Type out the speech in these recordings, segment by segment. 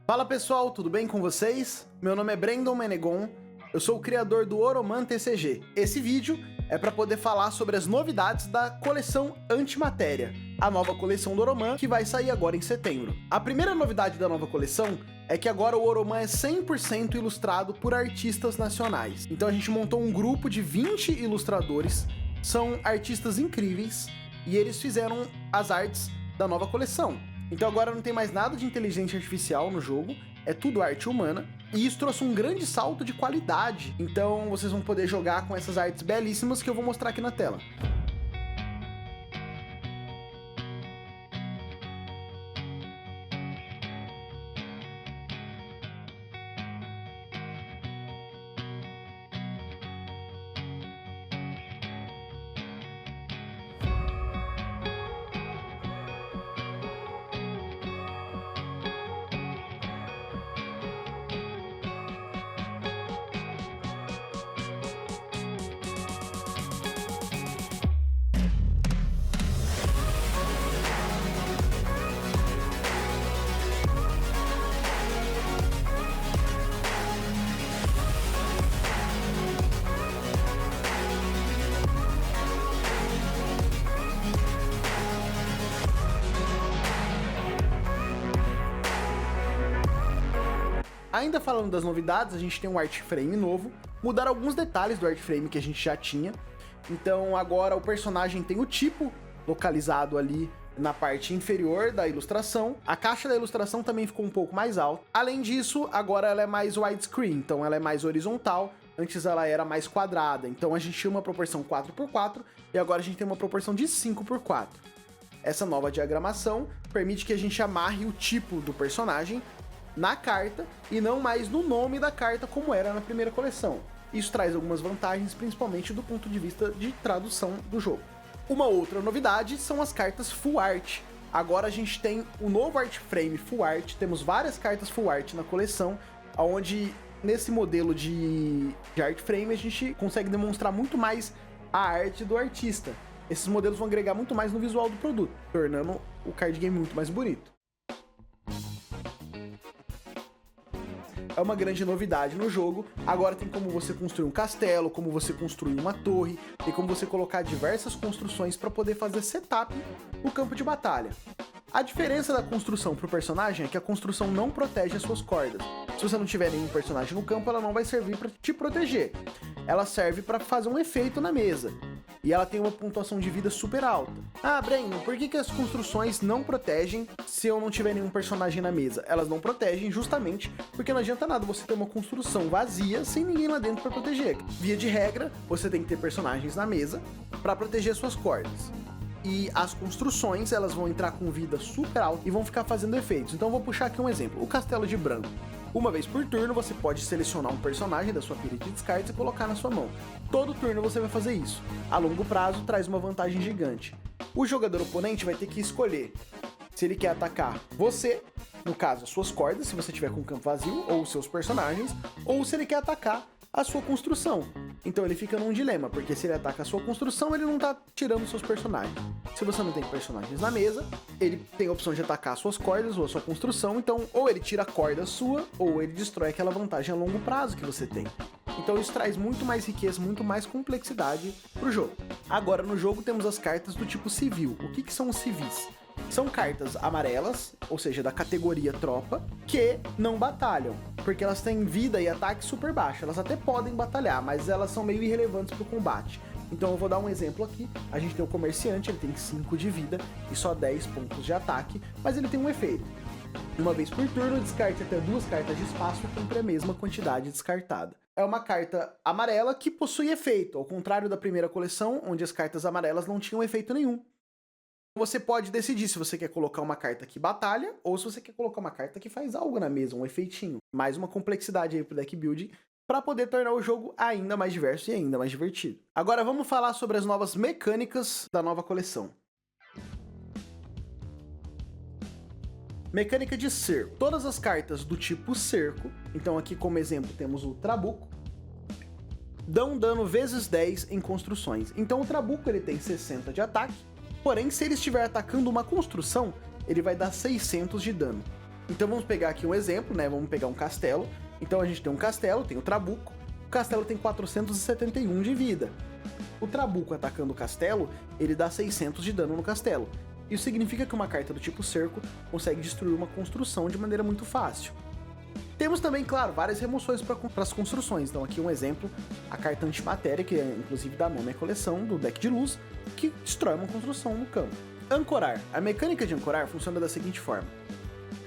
Fala pessoal, tudo bem com vocês? Meu nome é Brandon Menegon, eu sou o criador do Oroman TCG. Esse vídeo é para poder falar sobre as novidades da coleção Antimatéria, a nova coleção do Oroman que vai sair agora em setembro. A primeira novidade da nova coleção é que agora o Oroman é 100% ilustrado por artistas nacionais. Então a gente montou um grupo de 20 ilustradores, são artistas incríveis e eles fizeram as artes da nova coleção. Então agora não tem mais nada de inteligência artificial no jogo, é tudo arte humana, e isso trouxe um grande salto de qualidade. Então vocês vão poder jogar com essas artes belíssimas que eu vou mostrar aqui na tela. Ainda falando das novidades, a gente tem um art frame novo, mudaram alguns detalhes do art frame que a gente já tinha. Então agora o personagem tem o tipo localizado ali na parte inferior da ilustração. A caixa da ilustração também ficou um pouco mais alta. Além disso, agora ela é mais widescreen, então ela é mais horizontal. Antes ela era mais quadrada, então a gente tinha uma proporção 4x4 e agora a gente tem uma proporção de 5x4. Essa nova diagramação permite que a gente amarre o tipo do personagem na carta e não mais no nome da carta como era na primeira coleção. Isso traz algumas vantagens, principalmente do ponto de vista de tradução do jogo. Uma outra novidade são as cartas Full Art. Agora a gente tem o novo Art Frame Full Art, temos várias cartas Full Art na coleção, onde nesse modelo de Art Frame a gente consegue demonstrar muito mais a arte do artista. Esses modelos vão agregar muito mais no visual do produto, tornando o card game muito mais bonito. É uma grande novidade no jogo. Agora tem como você construir um castelo, como você construir uma torre, tem como você colocar diversas construções para poder fazer setup no campo de batalha. A diferença da construção para o personagem é que a construção não protege as suas cordas. Se você não tiver nenhum personagem no campo, ela não vai servir para te proteger. Ela serve para fazer um efeito na mesa. E ela tem uma pontuação de vida super alta. Ah, Brandon, por que as construções não protegem se eu não tiver nenhum personagem na mesa? Elas não protegem justamente porque não adianta nada você ter uma construção vazia sem ninguém lá dentro para proteger. Via de regra, você tem que ter personagens na mesa para proteger suas cordas. E as construções, elas vão entrar com vida super alta e vão ficar fazendo efeitos. Então eu vou puxar aqui um exemplo, o Castelo de Branco. Uma vez por turno, você pode selecionar um personagem da sua pilha de descartes e colocar na sua mão. Todo turno você vai fazer isso. A longo prazo, traz uma vantagem gigante. O jogador oponente vai ter que escolher se ele quer atacar você, no caso, as suas cordas, se você tiver com o campo vazio, ou os seus personagens, ou se ele quer atacar a sua construção. Então ele fica num dilema, porque se ele ataca a sua construção, ele não tá tirando seus personagens. Se você não tem personagens na mesa, ele tem a opção de atacar suas cordas ou a sua construção, então ou ele tira a corda sua, ou ele destrói aquela vantagem a longo prazo que você tem. Então isso traz muito mais riqueza, muito mais complexidade pro jogo. Agora no jogo temos as cartas do tipo civil. O que são os civis? São cartas amarelas, ou seja, da categoria tropa, que não batalham, porque elas têm vida e ataque super baixo. Elas até podem batalhar, mas elas são meio irrelevantes pro combate. Então eu vou dar um exemplo aqui. A gente tem o comerciante, ele tem 5 de vida e só 10 pontos de ataque, mas ele tem um efeito. Uma vez por turno, descarte até 2 cartas de espaço e compre a mesma quantidade descartada. É uma carta amarela que possui efeito, ao contrário da primeira coleção, onde as cartas amarelas não tinham efeito nenhum. Você pode decidir se você quer colocar uma carta que batalha ou se você quer colocar uma carta que faz algo na mesa, um efeitinho. Mais uma complexidade aí pro deck building para poder tornar o jogo ainda mais diverso e ainda mais divertido. Agora vamos falar sobre as novas mecânicas da nova coleção. Mecânica de cerco. Todas as cartas do tipo cerco, então aqui como exemplo temos o Trabuco, dão dano vezes 10 em construções. Então o Trabuco ele tem 60 de ataque, porém se ele estiver atacando uma construção, ele vai dar 600 de dano. Então vamos pegar aqui um exemplo, né? Vamos pegar um castelo. Então a gente tem um castelo, tem o Trabuco. O castelo tem 471 de vida. O Trabuco atacando o castelo, ele dá 600 de dano no castelo. Isso significa que uma carta do tipo cerco consegue destruir uma construção de maneira muito fácil. Temos também, claro, várias remoções para as construções. Então aqui um exemplo, a carta Antimatéria, que é inclusive da nome à coleção do deck de luz, que destrói uma construção no campo. Ancorar. A mecânica de ancorar funciona da seguinte forma.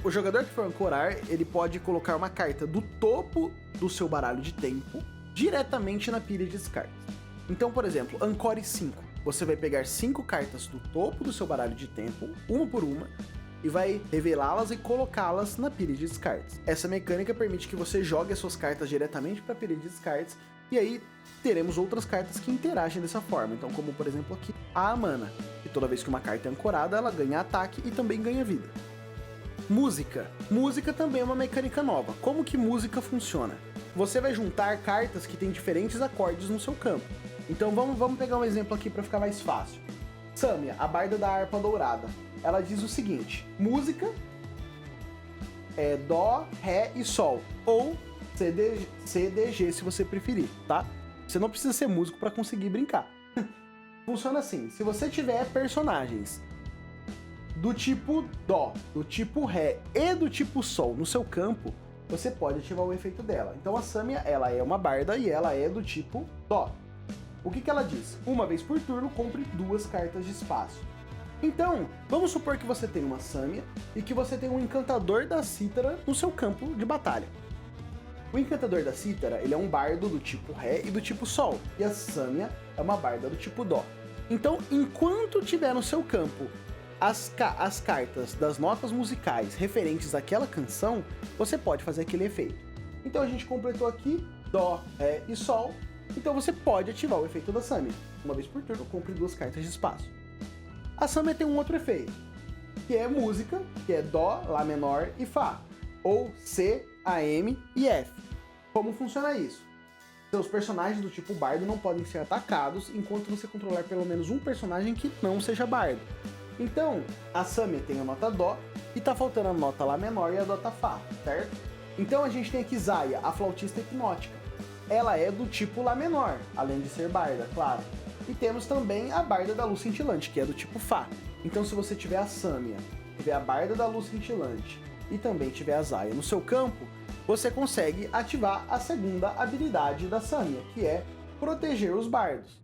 O jogador que for ancorar, ele pode colocar uma carta do topo do seu baralho de tempo diretamente na pilha de descartes. Então, por exemplo, ancore 5. Você vai pegar 5 cartas do topo do seu baralho de tempo, uma por uma, e vai revelá-las e colocá-las na pilha de descartes. Essa mecânica permite que você jogue as suas cartas diretamente para a pilha de descartes, e aí teremos outras cartas que interagem dessa forma. Então, como por exemplo aqui, a Amana, que toda vez que uma carta é ancorada, ela ganha ataque e também ganha vida. Música. Música também é uma mecânica nova. Como que música funciona? Você vai juntar cartas que têm diferentes acordes no seu campo. Então vamos pegar um exemplo aqui para ficar mais fácil. Samia, a barda da harpa dourada. Ela diz o seguinte: música é dó, ré e sol, ou CDG se você preferir, tá? Você não precisa ser músico para conseguir brincar. Funciona assim: se você tiver personagens do tipo dó, do tipo ré e do tipo sol no seu campo, você pode ativar o efeito dela. Então a Samia, ela é uma barda e ela é do tipo dó. O que ela diz? Uma vez por turno, compre 2 cartas de espaço. Então, vamos supor que você tem uma Samia e que você tem um Encantador da Cítara no seu campo de batalha. O Encantador da Cítara, ele é um bardo do tipo Ré e do tipo Sol, e a Samia é uma barda do tipo Dó. Então, enquanto tiver no seu campo as cartas das notas musicais referentes àquela canção, você pode fazer aquele efeito. Então a gente completou aqui Dó, Ré e Sol. Então você pode ativar o efeito da Samia. Uma vez por turno, compre 2 cartas de espaço. A Samia tem um outro efeito, que é música, que é Dó, Lá menor e Fá, ou C, AM e F. Como funciona isso? Seus personagens do tipo bardo não podem ser atacados enquanto você controlar pelo menos um personagem que não seja bardo. Então, a Samia tem a nota Dó e tá faltando a nota Lá menor e a nota Fá, certo? Então a gente tem aqui Zaya, a flautista hipnótica. Ela é do tipo Lá menor, além de ser barda, claro. E temos também a barda da luz cintilante, que é do tipo Fá. Então se você tiver a Samia, tiver a barda da luz cintilante e também tiver a Zaya no seu campo, você consegue ativar a segunda habilidade da Samia, que é proteger os bardos.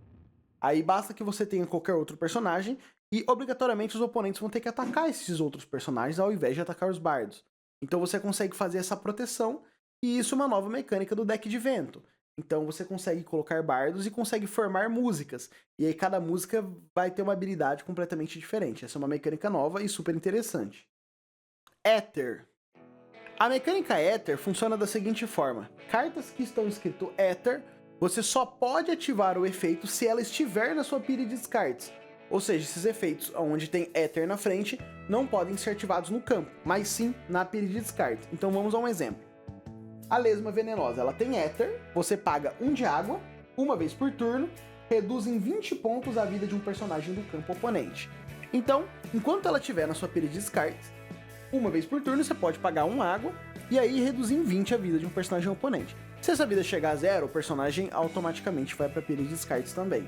Aí basta que você tenha qualquer outro personagem e obrigatoriamente os oponentes vão ter que atacar esses outros personagens ao invés de atacar os bardos. Então você consegue fazer essa proteção, e isso é uma nova mecânica do deck de vento. Então você consegue colocar bardos e consegue formar músicas. E aí cada música vai ter uma habilidade completamente diferente. Essa é uma mecânica nova e super interessante. Éter. A mecânica Éter funciona da seguinte forma. Cartas que estão escrito Éter, você só pode ativar o efeito se ela estiver na sua pilha de descartes. Ou seja, esses efeitos onde tem Éter na frente não podem ser ativados no campo, mas sim na pilha de descartes. Então vamos a um exemplo. A Lesma Venenosa, ela tem Éter, você paga 1 de água, uma vez por turno, reduz em 20 pontos a vida de um personagem do campo oponente. Então, enquanto ela estiver na sua pilha de descartes, uma vez por turno você pode pagar 1 água e aí reduzir em 20 a vida de um personagem oponente. Se essa vida chegar a 0, o personagem automaticamente vai para a pilha de descartes também.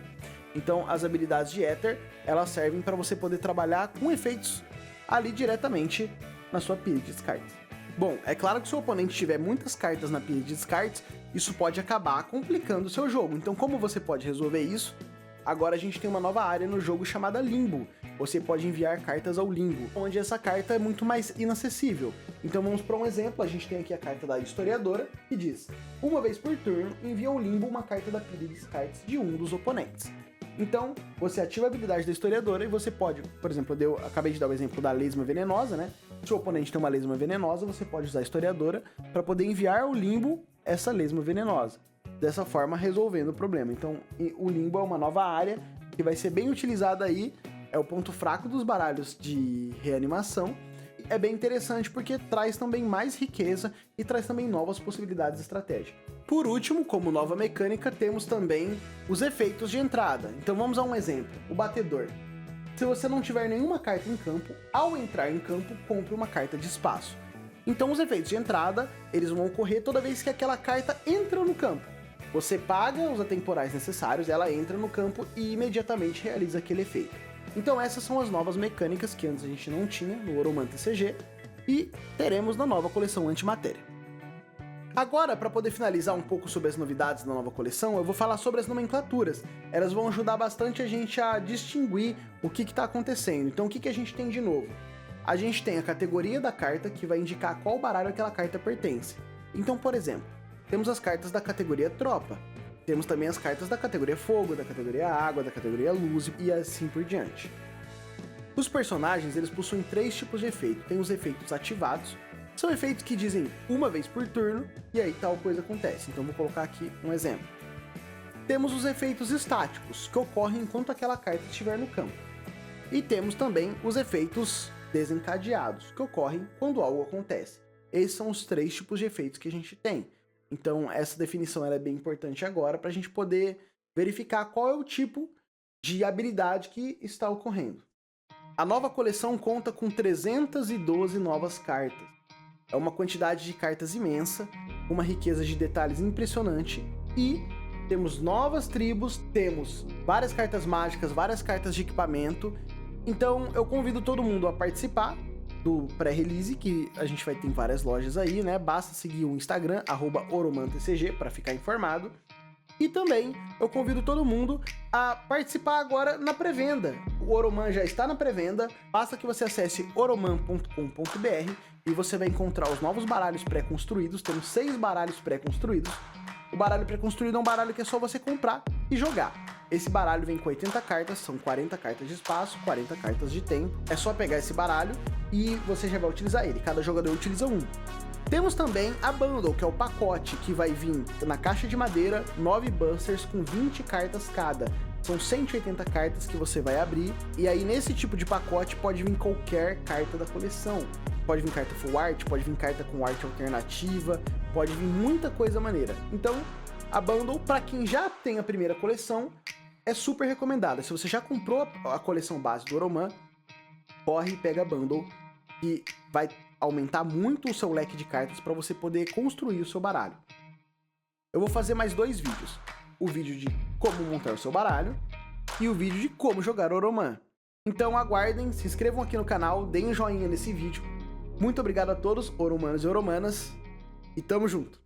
Então, as habilidades de Éter, elas servem para você poder trabalhar com efeitos ali diretamente na sua pilha de descartes. Bom, é claro que se o oponente tiver muitas cartas na pilha de descartes, isso pode acabar complicando o seu jogo. Então, como você pode resolver isso? Agora a gente tem uma nova área no jogo chamada Limbo. Você pode enviar cartas ao Limbo, onde essa carta é muito mais inacessível. Então vamos para um exemplo, a gente tem aqui a carta da Historiadora, que diz: uma vez por turno, envia ao Limbo uma carta da pilha de descartes de um dos oponentes. Então, você ativa a habilidade da Historiadora e você pode, por exemplo, eu acabei de dar o exemplo da Lesma Venenosa, né? Se o oponente tem uma Lesma Venenosa, você pode usar a Historiadora para poder enviar ao Limbo essa Lesma Venenosa. Dessa forma, resolvendo o problema. Então, o Limbo é uma nova área que vai ser bem utilizada aí, é o ponto fraco dos baralhos de reanimação. É bem interessante porque traz também mais riqueza e traz também novas possibilidades estratégicas. Por último, como nova mecânica, temos também os efeitos de entrada. Então vamos a um exemplo, o Batedor. Se você não tiver nenhuma carta em campo, ao entrar em campo, compre uma carta de espaço. Então os efeitos de entrada, eles vão ocorrer toda vez que aquela carta entra no campo. Você paga os atemporais necessários, ela entra no campo e imediatamente realiza aquele efeito. Então essas são as novas mecânicas que antes a gente não tinha no Oroman TCG e teremos na nova coleção Antimatéria. Agora, para poder finalizar um pouco sobre as novidades da nova coleção, eu vou falar sobre as nomenclaturas. Elas vão ajudar bastante a gente a distinguir o que está acontecendo. Então o que a gente tem de novo? A gente tem a categoria da carta, que vai indicar a qual baralho aquela carta pertence. Então, por exemplo, temos as cartas da categoria Tropa, temos também as cartas da categoria Fogo, da categoria Água, da categoria Luz e assim por diante. Os personagens, eles possuem 3 tipos de efeito. Tem os efeitos ativados, são efeitos que dizem uma vez por turno, e aí tal coisa acontece. Então vou colocar aqui um exemplo. Temos os efeitos estáticos, que ocorrem enquanto aquela carta estiver no campo. E temos também os efeitos desencadeados, que ocorrem quando algo acontece. Esses são os 3 tipos de efeitos que a gente tem. Então essa definição ela é bem importante agora para a gente poder verificar qual é o tipo de habilidade que está ocorrendo. A nova coleção conta com 312 novas cartas. É uma quantidade de cartas imensa, uma riqueza de detalhes impressionante e temos novas tribos, temos várias cartas mágicas, várias cartas de equipamento. Então eu convido todo mundo a participar do pré-release, que a gente vai ter em várias lojas aí, né? Basta seguir o Instagram, @oromantcg, para ficar informado. E também eu convido todo mundo a participar agora na pré-venda. O Oroman já está na pré-venda, basta que você acesse oroman.com.br e você vai encontrar os novos baralhos pré-construídos. Temos 6 baralhos pré-construídos. O baralho pré-construído é um baralho que é só você comprar e jogar. Esse baralho vem com 80 cartas, são 40 cartas de espaço, 40 cartas de tempo. É só pegar esse baralho e você já vai utilizar ele. Cada jogador utiliza um. Temos também a Bundle, que é o pacote que vai vir na caixa de madeira, 9 busters com 20 cartas cada. São 180 cartas que você vai abrir, e aí nesse tipo de pacote pode vir qualquer carta da coleção. Pode vir carta full art, pode vir carta com arte alternativa, pode vir muita coisa maneira. Então, a Bundle, para quem já tem a primeira coleção, é super recomendada. Se você já comprou a coleção base do Oroman, corre e pega a Bundle, e vai aumentar muito o seu leque de cartas para você poder construir o seu baralho. Eu vou fazer mais 2 vídeos. O vídeo de como montar o seu baralho e o vídeo de como jogar Oroman. Então aguardem, se inscrevam aqui no canal, deem um joinha nesse vídeo. Muito obrigado a todos, oromanos e oromanas, e tamo junto!